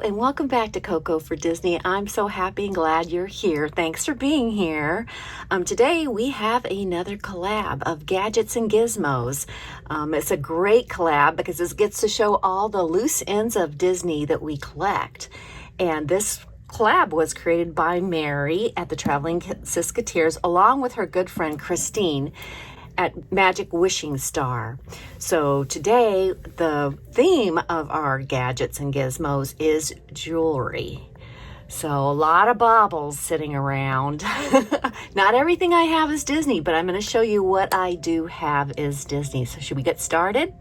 and welcome back to Coco for Disney. I'm so happy and glad you're here. Thanks for being here. Today we have another collab of gadgets and gizmos. It's a great collab because this gets to show all the loose ends of Disney that we collect. And this collab was created by Mary at the Traveling Sisketears along with her good friend Christine at Magic Wishing Starr. So today the theme of our gadgets and gizmos is jewelry. So a lot of baubles sitting around. Not everything I have is Disney, but I'm going to show you what I do have is Disney. So should we get started?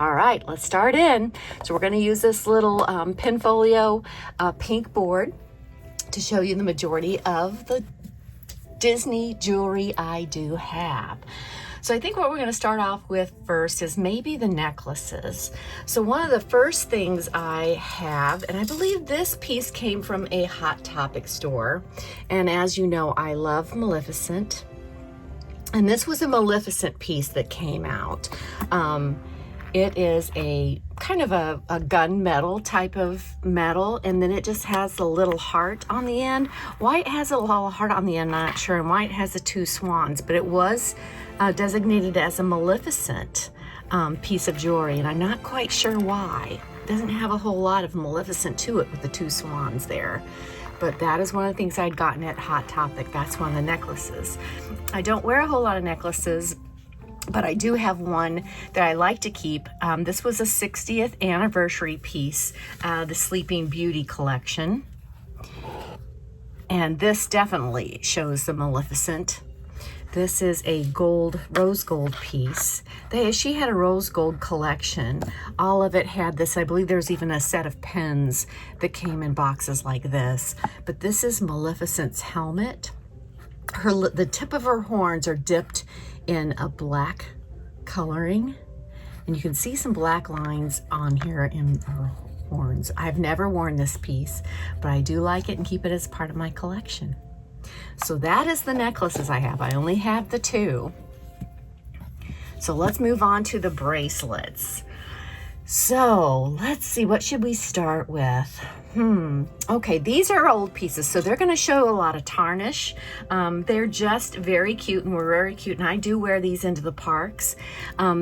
All right, let's start in. So we're going to use this little Pinfolio pink board to show you the majority of the Disney jewelry I do have. So I think what we're going to start off with first is maybe the necklaces. So one of the first things I have, and I believe this piece came from a Hot Topic store. And as you know, I love Maleficent. And this was a Maleficent piece that came out. It is a kind of a gunmetal type of metal, and then it just has a little heart on the end. Why it has a little heart on the end, I'm not sure, and why it has the two swans, but it was designated as a Maleficent piece of jewelry, and I'm not quite sure why. It doesn't have a whole lot of Maleficent to it with the two swans there. But that is one of the things I'd gotten at Hot Topic. That's one of the necklaces. I don't wear a whole lot of necklaces, but I do have one that I like to keep. This was a 60th anniversary piece, the Sleeping Beauty collection. And this definitely shows the Maleficent. This is a rose gold piece. She had a rose gold collection. All of it had this. I believe there's even a set of pens that came in boxes like this. But this is Maleficent's helmet. The tip of her horns are dipped in a black coloring, and you can see some black lines on here in her horns. I've never worn this piece, but I do like it and keep it as part of my collection. So that is the necklaces I have. I only have the two. So let's move on to the bracelets. So let's see, what should we start with? Okay, these are old pieces, so they're going to show a lot of tarnish. They're just very cute, and we're very cute, and I do wear these into the parks.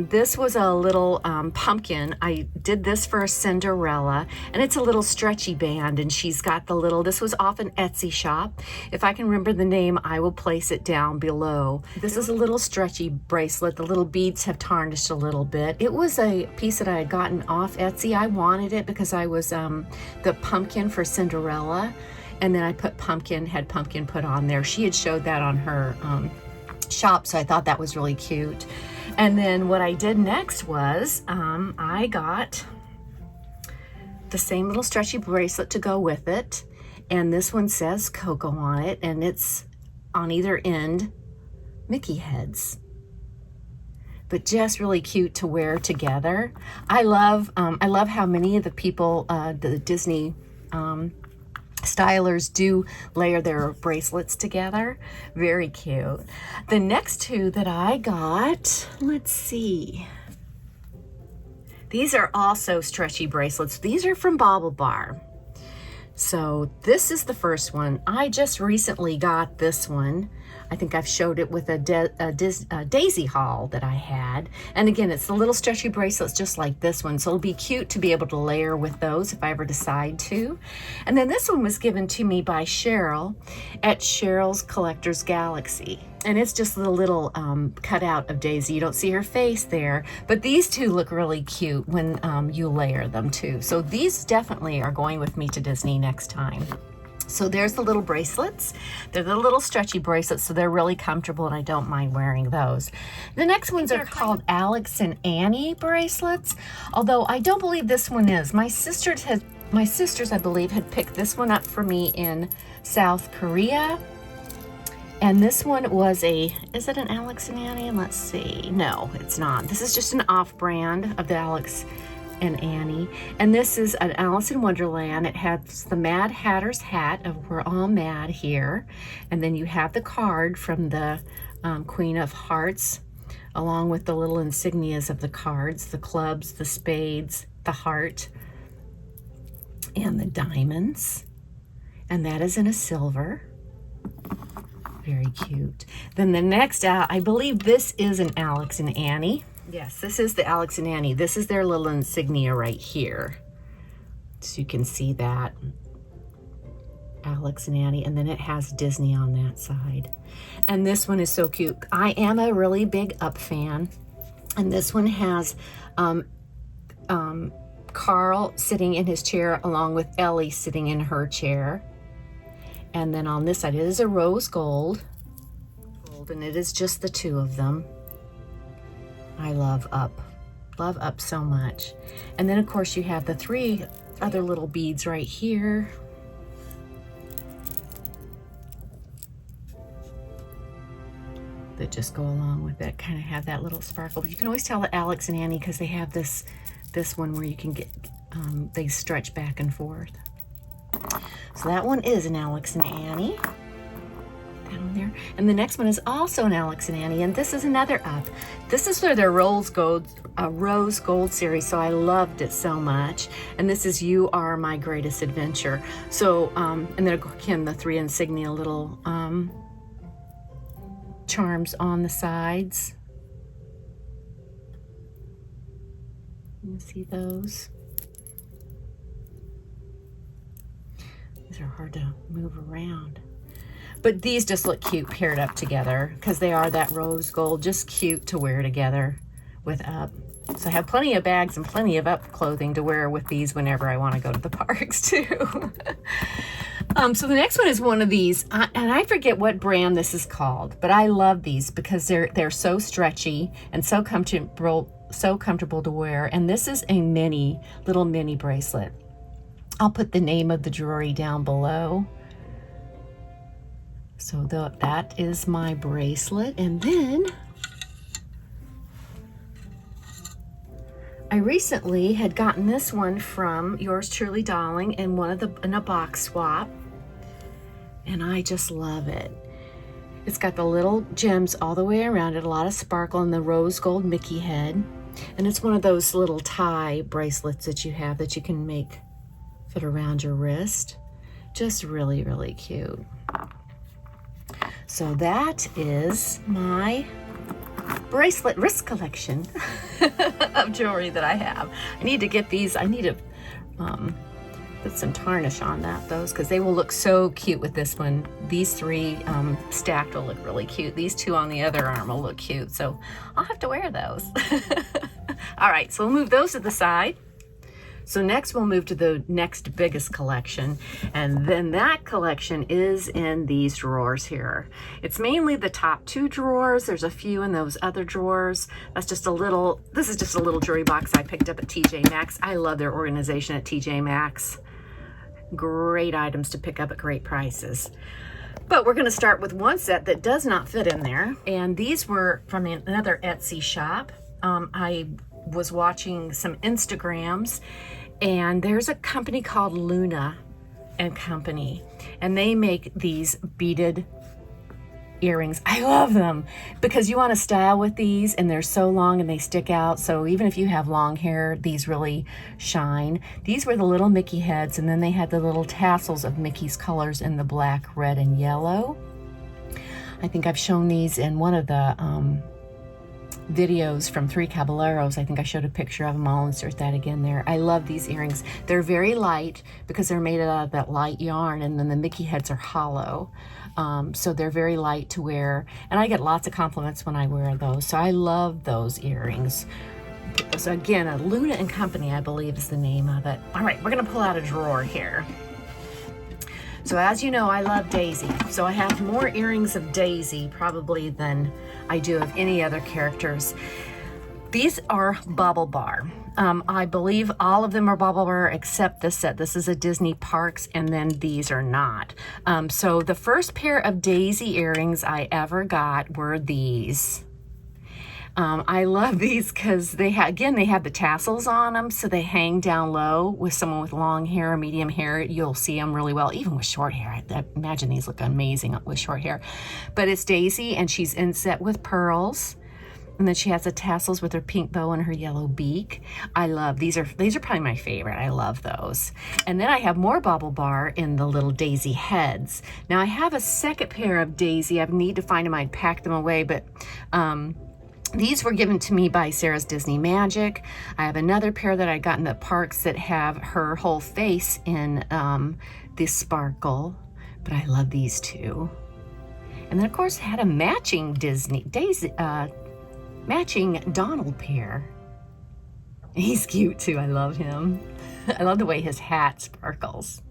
This was a little pumpkin. I did this for a Cinderella, and it's a little stretchy band, and she's got the little, this was off an Etsy shop. If I can remember the name, I will place it down below. This is a little stretchy bracelet. The little beads have tarnished a little bit. It was a piece that I had gotten off Etsy. I wanted it because I was the pumpkin for Cinderella, and then I had pumpkin put on there. She had showed that on her shop, so I thought that was really cute. And then what I did next was I got the same little stretchy bracelet to go with it, and this one says Coco on it, and it's on either end Mickey heads, but just really cute to wear together. I love how many of the people, the Disney stylers do layer their bracelets together. Very cute. The next two that I got, let's see. These are also stretchy bracelets. These are from Baubles Bar. So this is the first one. I just recently got this one. I think I've showed it with a daisy haul that I had. And again, it's the little stretchy bracelets just like this one. So it'll be cute to be able to layer with those if I ever decide to. And then this one was given to me by Cheryl at Cheryl's Collector's Galaxy. And it's just a little cutout of Daisy. You don't see her face there, but these two look really cute when you layer them too. So these definitely are going with me to Disney next time. So there's the little bracelets. They're the little stretchy bracelets, so they're really comfortable, and I don't mind wearing those. The next ones are called Alex and Annie bracelets, although I don't believe this one is. My sisters, I believe, had picked this one up for me in South Korea. And this one was is it an Alex and Annie? Let's see. No, it's not. This is just an off-brand of the Alex and Annie. And this is an Alice in Wonderland. It has the Mad Hatter's hat of We're All Mad here. And then you have the card from the Queen of Hearts, along with the little insignias of the cards, the clubs, the spades, the heart. and the diamonds. And that is in a silver. Very cute. Then the next, I believe this is an Alex and Annie. Yes, this is the Alex and Annie. This is their little insignia right here. So you can see that. Alex and Annie, and then it has Disney on that side. And this one is so cute. I am a really big Up fan. And this one has Carl sitting in his chair along with Ellie sitting in her chair. And then on this side, it is a rose gold. And it is just the two of them. I love Up. Love Up so much. And then, of course, you have the three other little beads right here. That just go along with it, kind of have that little sparkle. But you can always tell the Alex and Annie because they have this one where you can get, they stretch back and forth. So that one is an Alex and Annie. Down there. And the next one is also an Alex and Annie, and this is another Up. This is for their rose gold series, so I loved it so much. And this is You Are My Greatest Adventure. So, and then again, the three insignia little charms on the sides. You see those? These are hard to move around. But these just look cute paired up together because they are that rose gold, just cute to wear together with Up. So I have plenty of bags and plenty of Up clothing to wear with these whenever I want to go to the parks too. So the next one is one of these, and I forget what brand this is called, but I love these because they're so stretchy and so comfortable to wear. And this is a little mini bracelet. I'll put the name of the jewelry down below. So that is my bracelet. And then I recently had gotten this one from yours truly, darling, in a box swap. And I just love it. It's got the little gems all the way around it, a lot of sparkle, and the rose gold Mickey head. And it's one of those little tie bracelets that you have that you can make fit around your wrist. Just really, really cute. So that is my bracelet wrist collection of jewelry that I have. I need to get these. I need to put some tarnish on those because they will look so cute with this one. These three stacked will look really cute. These two on the other arm will look cute. So I'll have to wear those. All right, so we'll move those to the side. So next we'll move to the next biggest collection, and then that collection is in these drawers here. It's mainly the top two drawers. There's a few in those other drawers. This is just a little jewelry box I picked up at TJ Maxx. I love their organization at TJ Maxx. Great items to pick up at great prices. But we're gonna start with one set that does not fit in there, and these were from another Etsy shop. I was watching some Instagrams, and there's a company called Luna and Company, and they make these beaded earrings. I love them because you want to style with these, and they're so long and they stick out. So even if you have long hair, these really shine. These were the little Mickey heads, and then they had the little tassels of Mickey's colors in the black, red, and yellow. I think I've shown these in one of the videos from Three Caballeros. I think I showed a picture of them. I'll insert that again there. I love these earrings. They're very light because they're made out of that light yarn, and then the Mickey heads are hollow. So they're very light to wear, and I get lots of compliments when I wear those. So I love those earrings. So again, a Luna and Company, I believe is the name of it. All right, we're gonna pull out a drawer here. So as you know, I love Daisy. So I have more earrings of Daisy probably than I do of any other characters. These are Bauble Bar. I believe all of them are Bauble Bar except this set. This is a Disney Parks, and then these are not. So the first pair of Daisy earrings I ever got were these. I love these because they have the tassels on them, so they hang down low. With someone with long hair or medium hair, you'll see them really well, even with short hair. I imagine these look amazing with short hair. But it's Daisy, and she's inset with pearls. And then she has the tassels with her pink bow and her yellow beak. I love, these are probably my favorite. I love those. And then I have more Bauble Bar in the little daisy heads. Now I have a second pair of daisy. I need to find them. I'd pack them away, but these were given to me by Sarah's Disney Magic. I have another pair that I got in the parks that have her whole face in this sparkle, but I love these two. And then of course had a matching matching Donald pair. He's cute too, I love him. I love the way his hat sparkles.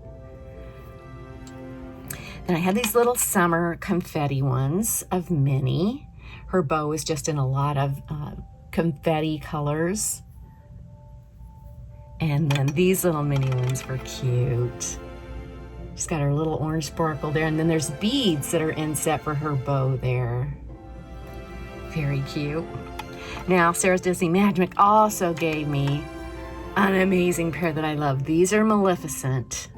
Then I had these little summer confetti ones of Minnie. Her bow is just in a lot of confetti colors. And then these little mini ones were cute. She's got her little orange sparkle there, and then there's beads that are inset for her bow there. Very cute. Now, Sarah's Disney Magic also gave me an amazing pair that I love. These are Maleficent.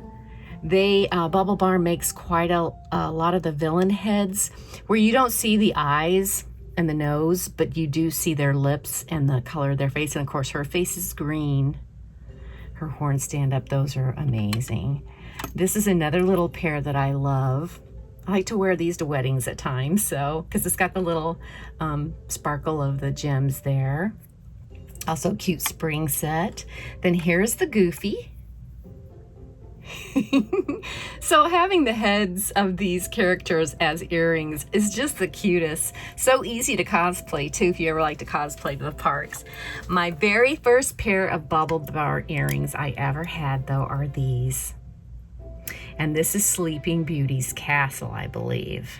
Bauble Bar makes quite a lot of the villain heads where you don't see the eyes and the nose, but you do see their lips and the color of their face. And of course, her face is green. Her horns stand up. Those are amazing. This is another little pair that I love. I like to wear these to weddings at times, so because it's got the little sparkle of the gems there. Also cute spring set. Then here's the Goofy. So having the heads of these characters as earrings is just the cutest. So easy to cosplay too if you ever like to cosplay to the parks. My very first pair of Bauble Bar earrings I ever had though are these. And this is Sleeping Beauty's castle, I believe.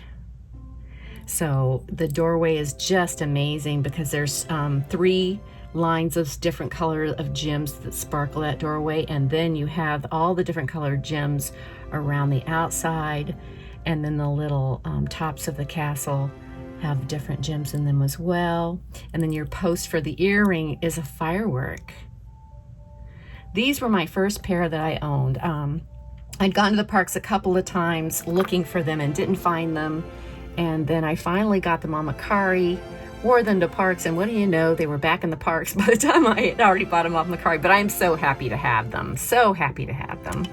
So the doorway is just amazing because there's 3 lines of different colors of gems that sparkle that doorway, and then you have all the different colored gems around the outside, and then the little tops of the castle have different gems in them as well. And then your post for the earring is a firework. These were my first pair that I owned. I'd gone to the parks a couple of times looking for them and didn't find them, and then I finally got them on Macari, wore them to parks, and what do you know, they were back in the parks by the time I had already bought them off Macari. But I'm so happy to have them, so happy to have them.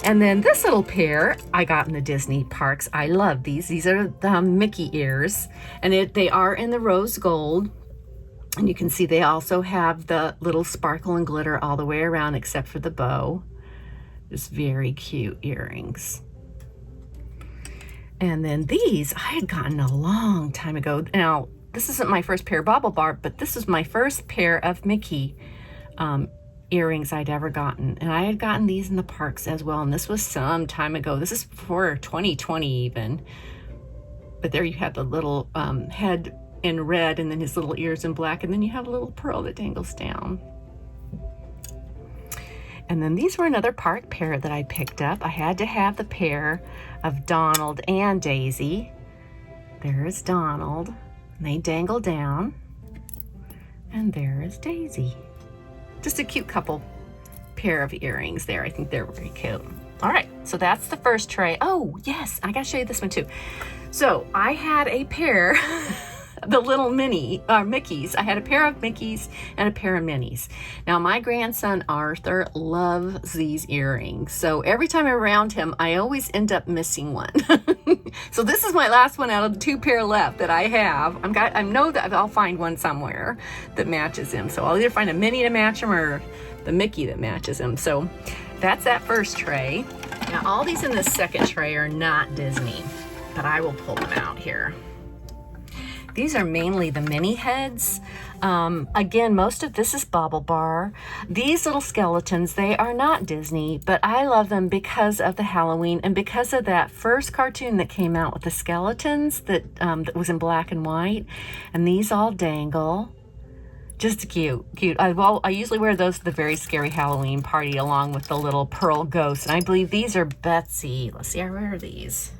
And then this little pair I got in the Disney parks. I love these. These are the Mickey ears, and they are in the rose gold. And you can see they also have the little sparkle and glitter all the way around except for the bow. Just very cute earrings. And then these I had gotten a long time ago. Now, this isn't my first pair of Bauble Bar, but this is my first pair of Mickey earrings I'd ever gotten. And I had gotten these in the parks as well. And this was some time ago. This is before 2020 even. But there you have the little head in red and then his little ears in black. And then you have a little pearl that dangles down. And then these were another park pair that I picked up. I had to have the pair of Donald and Daisy. There's Donald, and they dangle down. And there is Daisy. Just a cute couple pair of earrings there. I think they're very cute. All right, so that's the first tray. Oh, yes, I gotta show you this one too. So I had a pair the little Mickeys. I had a pair of Mickeys and a pair of Minnies. Now my grandson Arthur loves these earrings. So every time I'm around him, I always end up missing one. So this is my last one out of the 2 pair left that I have. I know that I'll find one somewhere that matches him. So I'll either find a Minnie to match him or the Mickey that matches him. So that's that first tray. Now all these in the second tray are not Disney, but I will pull them out here. These are mainly the mini heads. Again, most of this is Bauble Bar. These little skeletons, they are not Disney, but I love them because of the Halloween and because of that first cartoon that came out with the skeletons that was in black and white. And these all dangle. Just cute. I usually wear those to the Very Scary Halloween party along with the little pearl ghosts. And I believe these are Betsy. Let's see, where are these?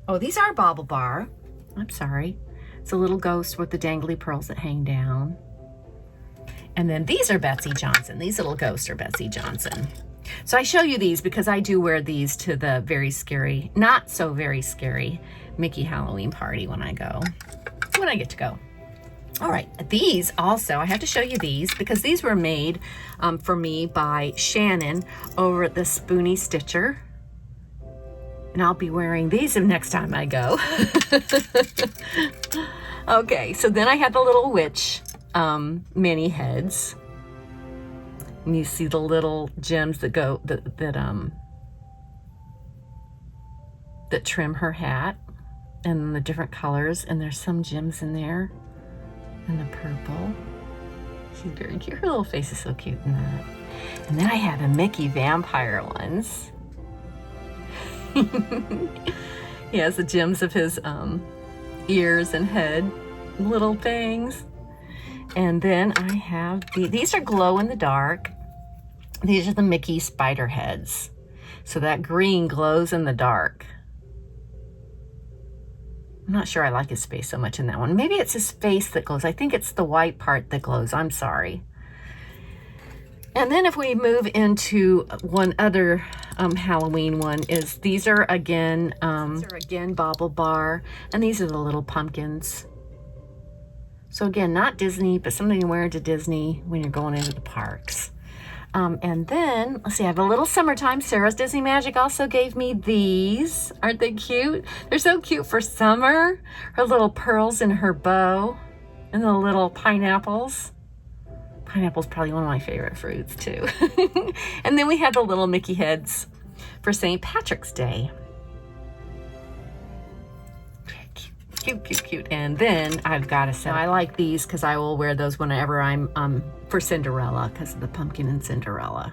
Oh, these are Bauble Bar. I'm sorry. It's a little ghost with the dangly pearls that hang down. And then these are Betsy Johnson. These little ghosts are Betsy Johnson. So I show you these because I do wear these to the very scary, not so very scary Mickey Halloween party when I go. I get to go. All right, these also, I have to show you these because these were made for me by Shannon over at the Spoony Stitcher. And I'll be wearing these next time I go. Okay, so then I have the little witch mini heads. And you see the little gems that go, that trim her hat. And then the different colors. And there's some gems in there. And the purple. She's very cute. Her little face is so cute in that. And then I have the Mickey vampire ones. He has the gems of his ears and head, little things. And then I have these are glow in the dark. These are the Mickey spider heads. So that green glows in the dark. I'm not sure I like his face so much in that one. Maybe it's his face that glows. I think it's the white part that glows. I'm sorry. And then if we move into one other Halloween one is these are again Bauble Bar, and these are the little pumpkins. So again, not Disney, but something you wear to Disney when you're going into the parks. And then, let's see, I have a little summertime. Sarah's Disney Magic also gave me these. Aren't they cute? They're so cute for summer. Her little pearls in her bow and the little pineapples. Pineapple's probably one of my favorite fruits too. And then we have the little Mickey heads for St. Patrick's Day. Cute, cute, cute. And then I've got a set. I like these because I will wear those whenever I'm for Cinderella because of the pumpkin and Cinderella.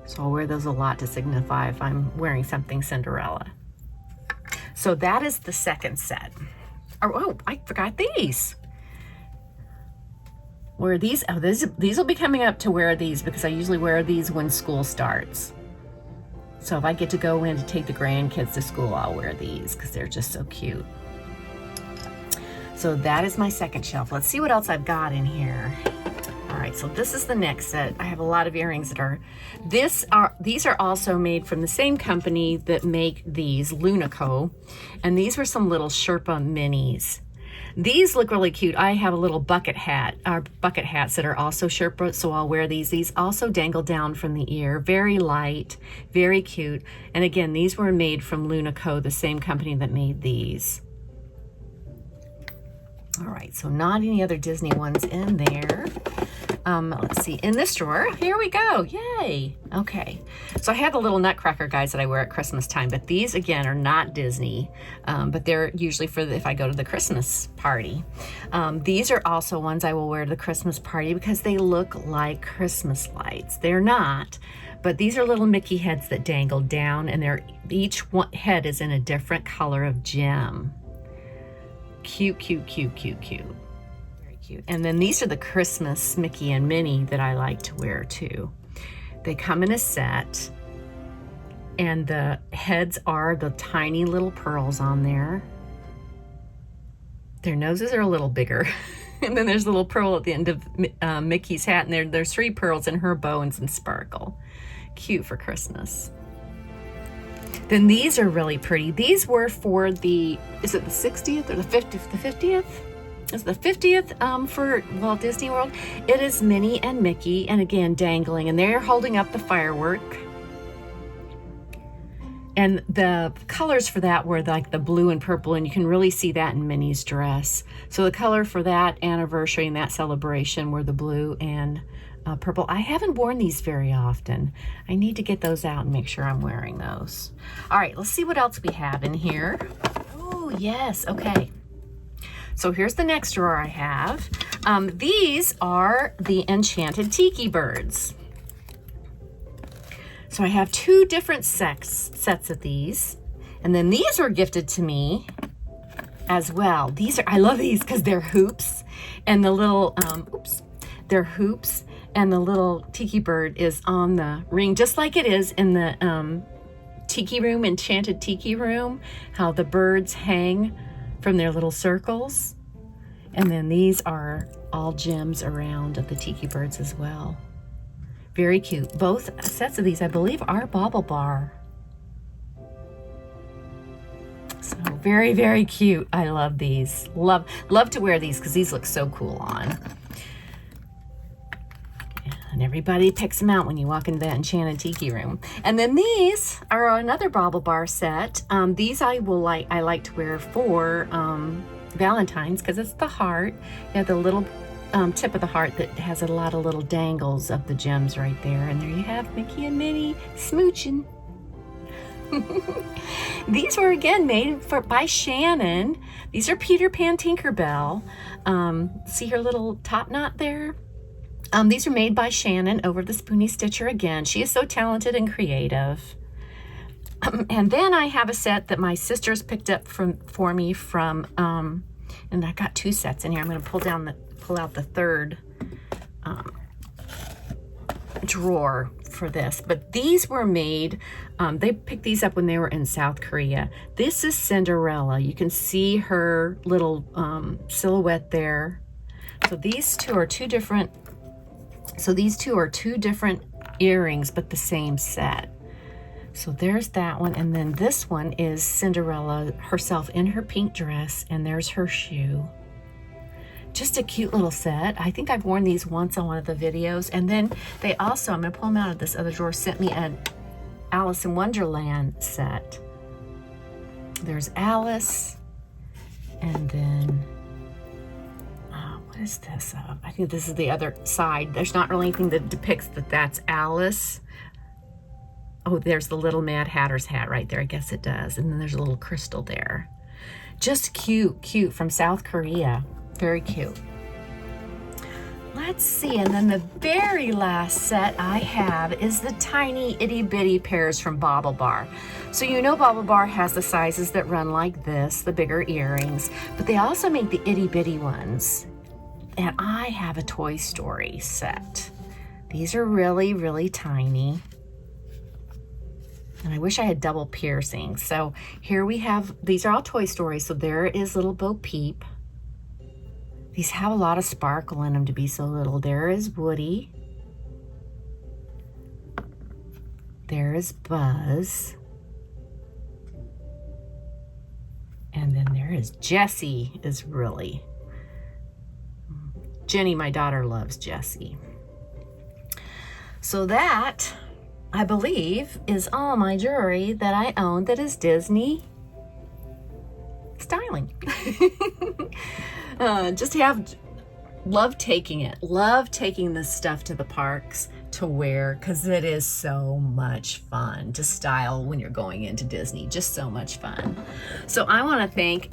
So I'll wear those a lot to signify if I'm wearing something Cinderella. So that is the second set. Oh, I forgot these. Wear these. Oh, these will be coming up to wear these because I usually wear these when school starts. So if I get to go in to take the grandkids to school, I'll wear these because they're just so cute. So that is my second shelf. Let's see what else I've got in here. All right, so this is the next set. I have a lot of earrings that are, these are also made from the same company that make these, Lunico. And these were some little Sherpa minis. These look really cute. I have a little bucket hats that are also Sherpa, so I'll wear these. These also dangle down from the ear. Very light, very cute. And again, these were made from Lunico, the same company that made these. All right, so not any other Disney ones in there. Let's see, in this drawer, here we go, yay. Okay, so I have the little Nutcracker guys that I wear at Christmas time, but these again are not Disney, but they're usually for if I go to the Christmas party. These are also ones I will wear to the Christmas party because they look like Christmas lights. They're not, but these are little Mickey heads that dangle down, and each head is in a different color of gem. Cute, cute, cute, cute, cute. Very cute. And then these are the Christmas Mickey and Minnie that I like to wear too. They come in a set, and the heads are the tiny little pearls on there. Their noses are a little bigger. And then there's a little pearl at the end of Mickey's hat, and there's 3 pearls in her bow and some sparkle. Cute for Christmas. Then these are really pretty. These were for is it the 60th or the 50th? The 50th? It's the 50th for Walt Disney World. It is Minnie and Mickey, and again, dangling, and they're holding up the firework. And the colors for that were like the blue and purple, and you can really see that in Minnie's dress. So the color for that anniversary and that celebration were the blue and purple. I haven't worn these very often. I need to get those out and make sure I'm wearing those. All right, let's see what else we have in here. Oh, yes, okay. So here's the next drawer I have. These are the Enchanted Tiki Birds. So I have 2 different sets of these. And then these were gifted to me as well. I love these because they're hoops. And the little, they're hoops. And the little tiki bird is on the ring, just like it is in the tiki room, Enchanted Tiki Room, how the birds hang from their little circles. And then these are all gems around of the tiki birds as well. Very cute. Both sets of these, I believe, are Bauble Bar. So very, very cute. I love these. Love to wear these because these look so cool on. And everybody picks them out when you walk into that enchanted tiki room. And then these are another Bauble bar set. These I like to wear for Valentine's because it's the heart. You have the little tip of the heart that has a lot of little dangles of the gems right there. And there you have Mickey and Minnie smooching. These were again made by Shannon. These are Peter Pan Tinkerbell. See her little top knot there? These are made by Shannon over the Spoony Stitcher again. She is so talented and creative. And then I have a set that my sisters picked up for me from, and I got 2 sets in here. I'm going to pull out the third drawer for this. But these were made, they picked these up when they were in South Korea. This is Cinderella. You can see her little silhouette there. So these two are two different earrings, but the same set. So there's that one, and then this one is Cinderella herself in her pink dress, and there's her shoe. Just a cute little set. I think I've worn these once on one of the videos. And then they also, I'm gonna pull them out of this other drawer, sent me an Alice in Wonderland set. There's Alice, and then what is this? I think this is the other side. There's not really anything that depicts that that's Alice. Oh, there's the little Mad Hatter's hat right there. I guess it does. And then there's a little crystal there. Just cute from South Korea. Very cute. Let's see, and then the very last set I have is the tiny itty bitty pairs from Bauble Bar. So you know Bauble Bar has the sizes that run like this, the bigger earrings, but they also make the itty bitty ones. And I have a Toy Story set. These are really, really tiny. And I wish I had double piercing. So here we have, these are all Toy Story. So there is little Bo Peep. These have a lot of sparkle in them to be so little. There is Woody. There is Buzz. And then there is Jessie is really. Jenny, my daughter, loves Jessie. So that, I believe, is all my jewelry that I own that is Disney styling. Love taking this stuff to the parks to wear because it is so much fun to style when you're going into Disney. Just so much fun. So I want to thank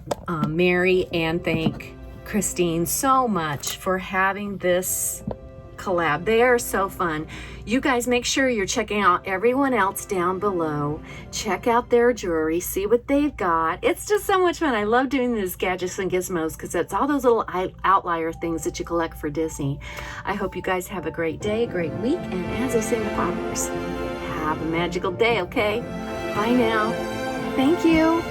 Mary and thank Christine so much for having this collab. They are so fun. You guys make sure you're checking out everyone else down below. Check out their jewelry, see what they've got. It's just so much fun. I love doing these gadgets and gizmos because it's all those little outlier things that you collect for Disney. I hope you guys have a great day, a great week, and as I say in the Proverbs, have a magical day, okay? Bye now. Thank you.